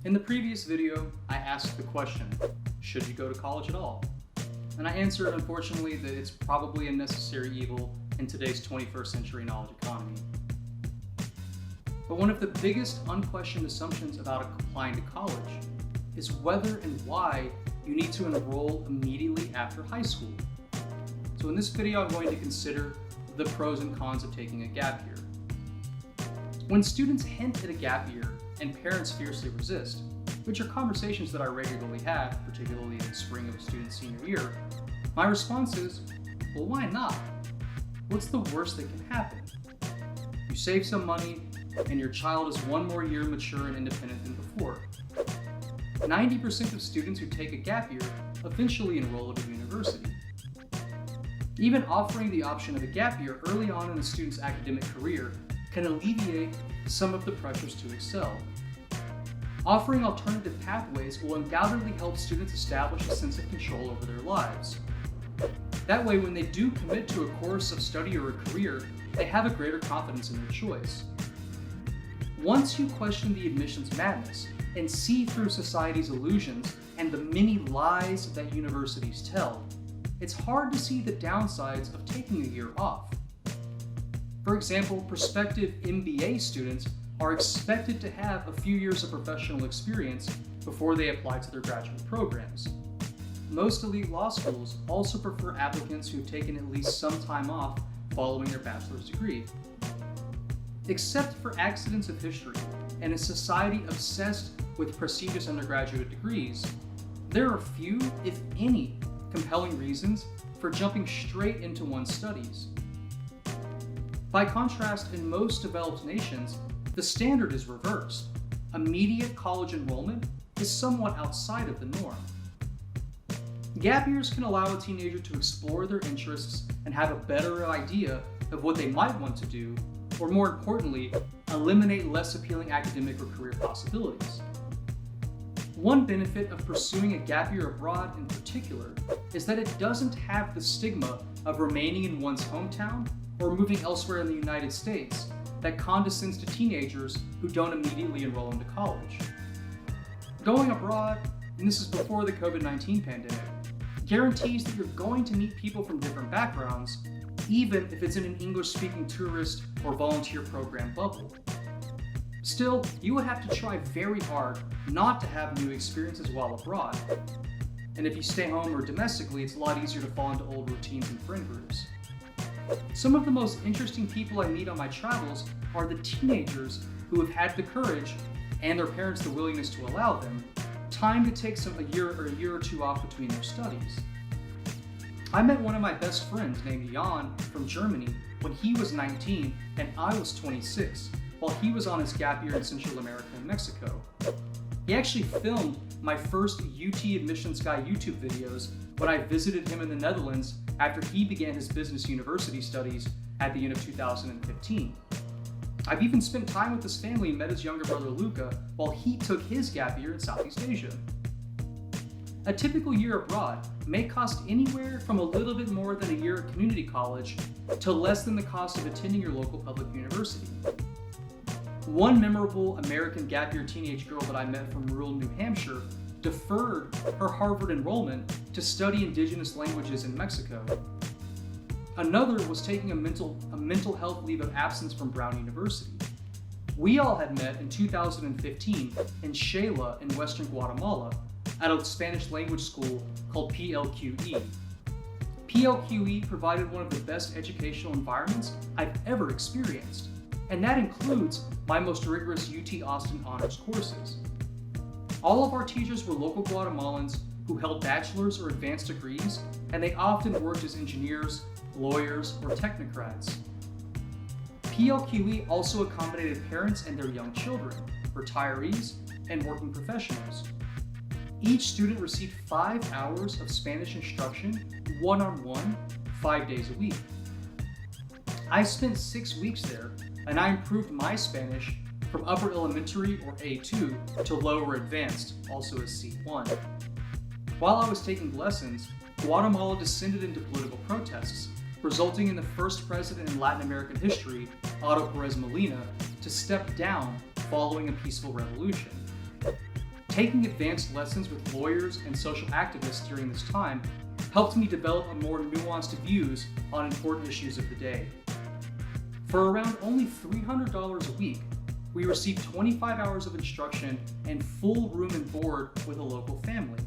In the previous video, I asked the question, should you go to college at all? And I answered, unfortunately, that it's probably a necessary evil in today's 21st century knowledge economy. But one of the biggest unquestioned assumptions about applying to college is whether and why you need to enroll immediately after high school. So in this video, I'm going to consider the pros and cons of taking a gap year. When students hint at a gap year and parents fiercely resist, which are conversations that I regularly have, particularly in the spring of a student's senior year, my response is, well, why not? What's the worst that can happen? You save some money, and your child is one more year mature and independent than before. 90% of students who take a gap year eventually enroll at a university. Even offering the option of a gap year early on in a student's academic career can alleviate some of the pressures to excel. Offering alternative pathways will undoubtedly help students establish a sense of control over their lives. That way, when they do commit to a course of study or a career, they have a greater confidence in their choice. Once you question the admissions madness and see through society's illusions and the many lies that universities tell, it's hard to see the downsides of taking a year off. For example, prospective MBA students are expected to have a few years of professional experience before they apply to their graduate programs. Most elite law schools also prefer applicants who've taken at least some time off following their bachelor's degree. Except for accidents of history and a society obsessed with prestigious undergraduate degrees, there are few, if any, compelling reasons for jumping straight into one's studies. By contrast, in most developed nations, the standard is reversed. Immediate college enrollment is somewhat outside of the norm. Gap years can allow a teenager to explore their interests and have a better idea of what they might want to do, or more importantly, eliminate less appealing academic or career possibilities. One benefit of pursuing a gap year abroad in particular is that it doesn't have the stigma of remaining in one's hometown or moving elsewhere in the United States that condescends to teenagers who don't immediately enroll into college. Going abroad, and this is before the COVID-19 pandemic, guarantees that you're going to meet people from different backgrounds, even if it's in an English-speaking tourist or volunteer program bubble. Still, you would have to try very hard not to have new experiences while abroad. And if you stay home or domestically, it's a lot easier to fall into old routines and friend groups. Some of the most interesting people I meet on my travels are the teenagers who have had the courage, and their parents the willingness to allow them, time to take a year or two off between their studies. I met one of my best friends named Jan from Germany when he was 19 and I was 26, while he was on his gap year in Central America and Mexico. He actually filmed my first UT Admissions Guy YouTube videos when I visited him in the Netherlands after he began his business university studies at the end of 2015. I've even spent time with his family and met his younger brother Luca while he took his gap year in Southeast Asia. A typical year abroad may cost anywhere from a little bit more than a year at community college to less than the cost of attending your local public university. One memorable American gap year teenage girl that I met from rural New Hampshire deferred her Harvard enrollment to study indigenous languages in Mexico. Another was taking a mental health leave of absence from Brown University. We all had met in 2015 in Xela in western Guatemala at a Spanish language school called PLQE. PLQE provided one of the best educational environments I've ever experienced, and that includes my most rigorous UT Austin honors courses. All of our teachers were local Guatemalans who held bachelor's or advanced degrees, and they often worked as engineers, lawyers, or technocrats. PLQE also accommodated parents and their young children, retirees, and working professionals. Each student received 5 hours of Spanish instruction, one-on-one, 5 days a week. I spent 6 weeks there, and I improved my Spanish from upper elementary or A2 to lower advanced, also as C1. While I was taking lessons, Guatemala descended into political protests, resulting in the first president in Latin American history, Otto Perez Molina, to step down following a peaceful revolution. taking advanced lessons with lawyers and social activists during this time helped me develop a more nuanced views on important issues of the day. For around only $300 a week, we received 25 hours of instruction and full room and board with a local family.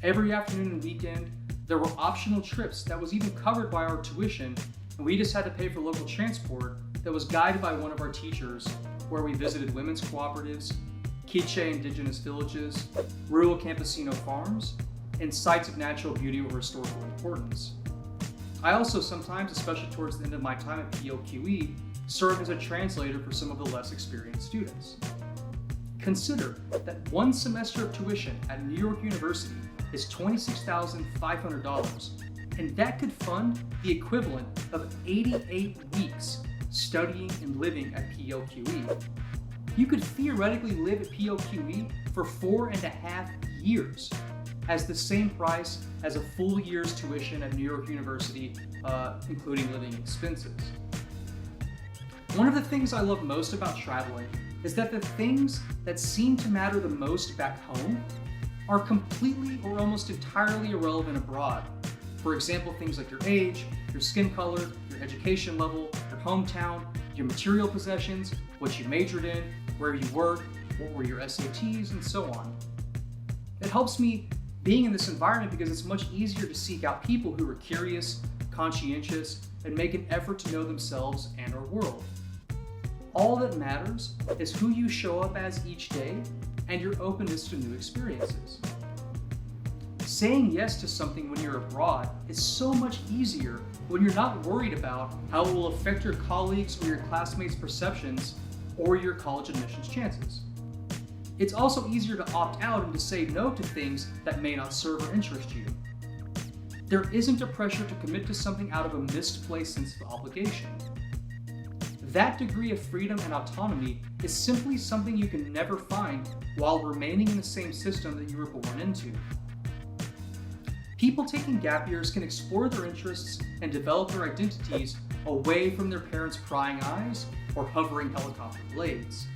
Every afternoon and weekend, there were optional trips that was even covered by our tuition, and we just had to pay for local transport that was guided by one of our teachers, where we visited women's cooperatives, Quiche indigenous villages, rural campesino farms, and sites of natural beauty or historical importance. I also sometimes, especially towards the end of my time at PLQE, served as a translator for some of the less experienced students. Consider that one semester of tuition at New York University is $26,500, and that could fund the equivalent of 88 weeks studying and living at PLQE. You could theoretically live at PLQE for 4.5 years as the same price as a full year's tuition at New York University, including living expenses. One of the things I love most about traveling is that the things that seem to matter the most back home are completely or almost entirely irrelevant abroad. For example, things like your age, your skin color, your education level, your hometown, your material possessions, what you majored in, where you work, what were your SATs, and so on. It helps me being in this environment because it's much easier to seek out people who are curious, conscientious, and make an effort to know themselves and our world. All that matters is who you show up as each day and your openness to new experiences. Saying yes to something when you're abroad is so much easier when you're not worried about how it will affect your colleagues or your classmates' perceptions or your college admissions chances. It's also easier to opt out and to say no to things that may not serve or interest you. There isn't a pressure to commit to something out of a misplaced sense of obligation. That degree of freedom and autonomy is simply something you can never find while remaining in the same system that you were born into. People taking gap years can explore their interests and develop their identities away from their parents' prying eyes or hovering helicopter blades.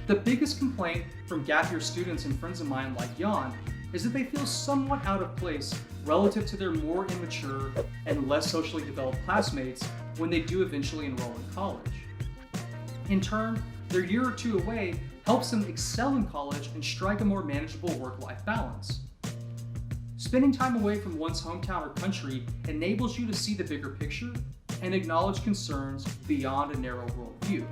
The biggest complaint from gap year students and friends of mine like Jan is that they feel somewhat out of place relative to their more immature and less socially developed classmates when they do eventually enroll in college. In turn, their year or two away helps them excel in college and strike a more manageable work-life balance. Spending time away from one's hometown or country enables you to see the bigger picture and acknowledge concerns beyond a narrow worldview.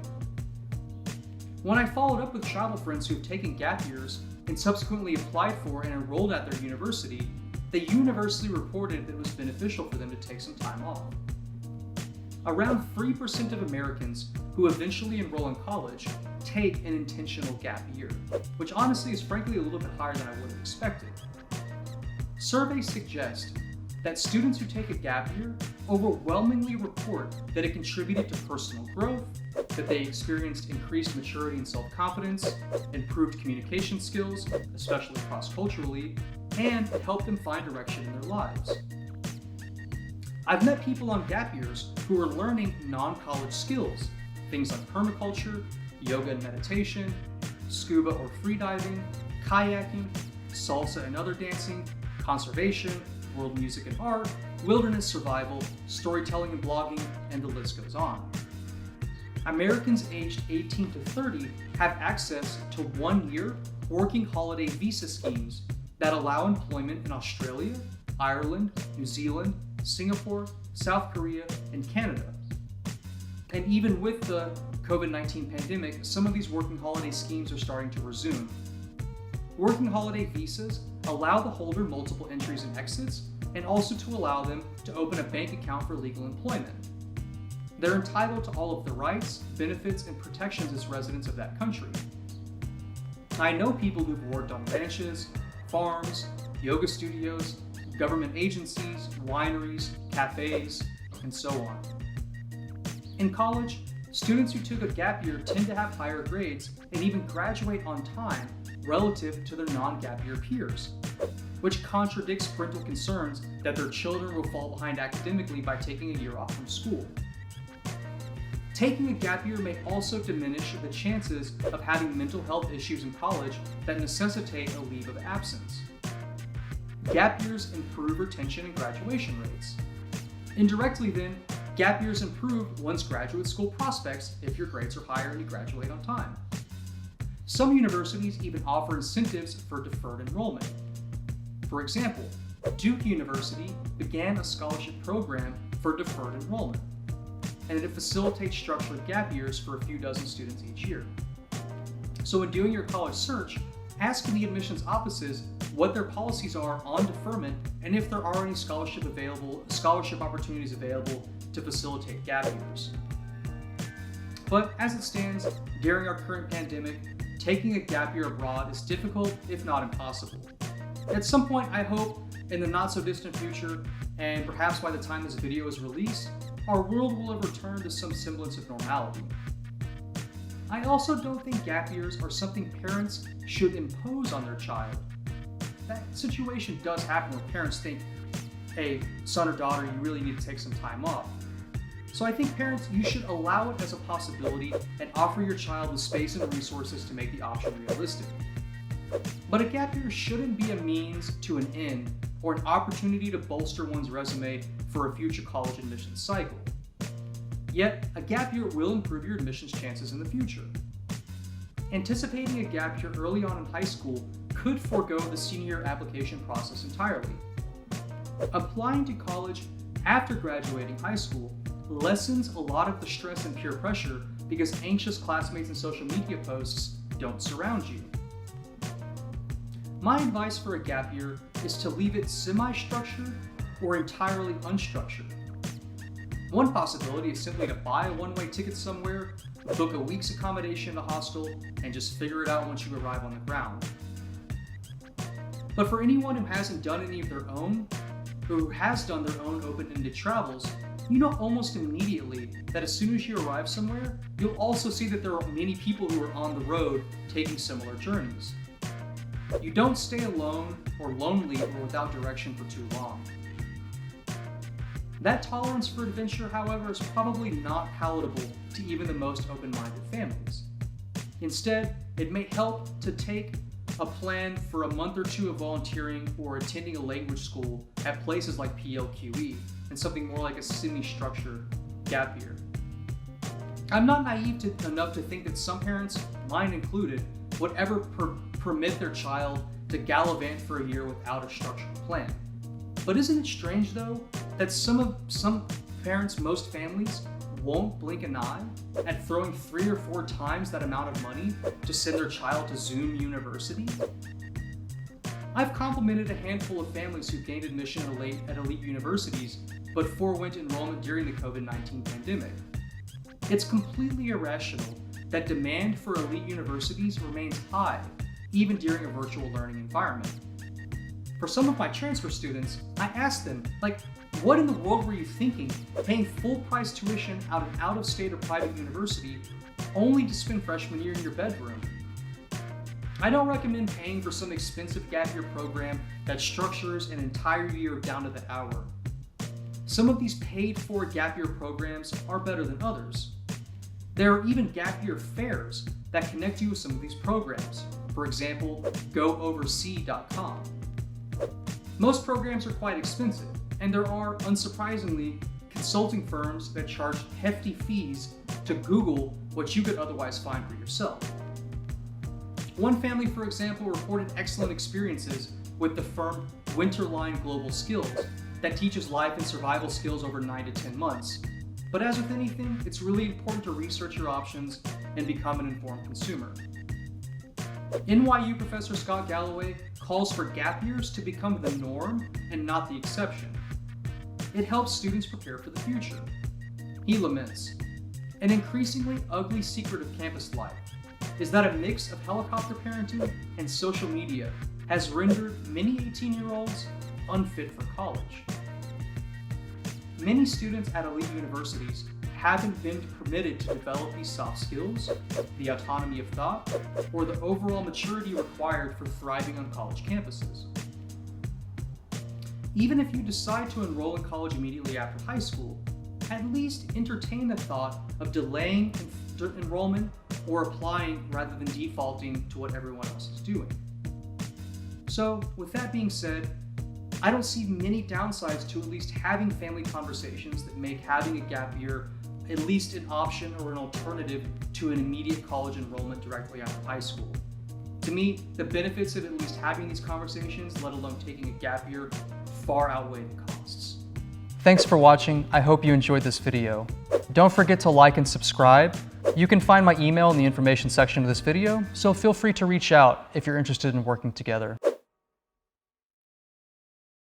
When I followed up with travel friends who have taken gap years and subsequently applied for and enrolled at their university, they universally reported that it was beneficial for them to take some time off. Around 3% of Americans who eventually enroll in college take an intentional gap year, which honestly is frankly a little bit higher than I would have expected. Surveys suggest that students who take a gap year overwhelmingly report that it contributed to personal growth, that they experienced increased maturity and self-confidence, improved communication skills, especially cross-culturally, and it helped them find direction in their lives. I've met people on gap years who are learning non-college skills, things like permaculture, yoga and meditation, scuba or freediving, kayaking, salsa and other dancing, conservation, world music and art, wilderness survival, storytelling and blogging, and the list goes on. Americans aged 18 to 30 have access to 1-year working holiday visa schemes that allow employment in Australia, Ireland, New Zealand, Singapore, South Korea, and Canada. And even with the COVID-19 pandemic, some of these working holiday schemes are starting to resume. Working holiday visas allow the holder multiple entries and exits, and also to allow them to open a bank account for legal employment. They're entitled to all of the rights, benefits, and protections as residents of that country. I know people who've worked on ranches, farms, yoga studios, government agencies, wineries, cafes, and so on. In college, students who took a gap year tend to have higher grades and even graduate on time relative to their non-gap year peers, which contradicts parental concerns that their children will fall behind academically by taking a year off from school. Taking a gap year may also diminish the chances of having mental health issues in college that necessitate a leave of absence. Gap years improve retention and graduation rates. Indirectly then, gap years improve one's graduate school prospects if your grades are higher and you graduate on time. Some universities even offer incentives for deferred enrollment. For example, Duke University began a scholarship program for deferred enrollment, and it facilitates structured gap years for a few dozen students each year. So when doing your college search, ask the admissions offices what their policies are on deferment and if there are any scholarship opportunities available to facilitate gap years. But as it stands, during our current pandemic, taking a gap year abroad is difficult, if not impossible. At some point, I hope, in the not so distant future, and perhaps by the time this video is released, our world will have returned to some semblance of normality. I also don't think gap years are something parents should impose on their child. That situation does happen where parents think, hey, son or daughter, you really need to take some time off. So I think parents, you should allow it as a possibility and offer your child the space and resources to make the option realistic. But a gap year shouldn't be a means to an end or an opportunity to bolster one's resume for a future college admissions cycle. Yet, a gap year will improve your admissions chances in the future. Anticipating a gap year early on in high school could forego the senior year application process entirely. Applying to college after graduating high school lessens a lot of the stress and peer pressure because anxious classmates and social media posts don't surround you. My advice for a gap year is to leave it semi-structured or entirely unstructured. One possibility is simply to buy a one-way ticket somewhere, book a week's accommodation at a hostel, and just figure it out once you arrive on the ground. But for anyone who hasn't done any of their own, or who has done their own open-ended travels, you know almost immediately that as soon as you arrive somewhere, you'll also see that there are many people who are on the road taking similar journeys. You don't stay alone or lonely or without direction for too long. That tolerance for adventure, however, is probably not palatable to even the most open-minded families. Instead, it may help to take a plan for a month or two of volunteering or attending a language school at places like PLQE and something more like a semi-structured gap year. I'm not naive enough to think that some parents, mine included, would ever permit their child to gallivant for a year without a structured plan. But isn't it strange, though, that some parents, most families, won't blink an eye at throwing 3 or 4 times that amount of money to send their child to Zoom University? I've complimented a handful of families who gained admission at elite universities but forewent enrollment during the COVID-19 pandemic. It's completely irrational that demand for elite universities remains high, even during a virtual learning environment. For some of my transfer students, I asked them, what in the world were you thinking, paying full price tuition at an out-of-state or private university only to spend freshman year in your bedroom? I don't recommend paying for some expensive gap year program that structures an entire year down to the hour. Some of these paid-for gap year programs are better than others. There are even gap year fairs that connect you with some of these programs. For example, gooversea.com. Most programs are quite expensive, and there are, unsurprisingly, consulting firms that charge hefty fees to Google what you could otherwise find for yourself. One family, for example, reported excellent experiences with the firm Winterline Global Skills that teaches life and survival skills over 9 to 10 months. But as with anything, it's really important to research your options and become an informed consumer. NYU professor Scott Galloway calls for gap years to become the norm and not the exception. It helps students prepare for the future. He laments, "An increasingly ugly secret of campus life is that a mix of helicopter parenting and social media has rendered many 18-year-olds unfit for college." Many students at elite universities haven't been permitted to develop these soft skills, the autonomy of thought, or the overall maturity required for thriving on college campuses. Even if you decide to enroll in college immediately after high school, at least entertain the thought of delaying enrollment or applying rather than defaulting to what everyone else is doing. So with that being said, I don't see many downsides to at least having family conversations that make having a gap year at least an option or an alternative to an immediate college enrollment directly after high school. To me, the benefits of at least having these conversations, let alone taking a gap year, far outweigh the costs. Thanks for watching. I hope you enjoyed this video. Don't forget to like and subscribe. You can find my email in the information section of this video, so feel free to reach out if you're interested in working together.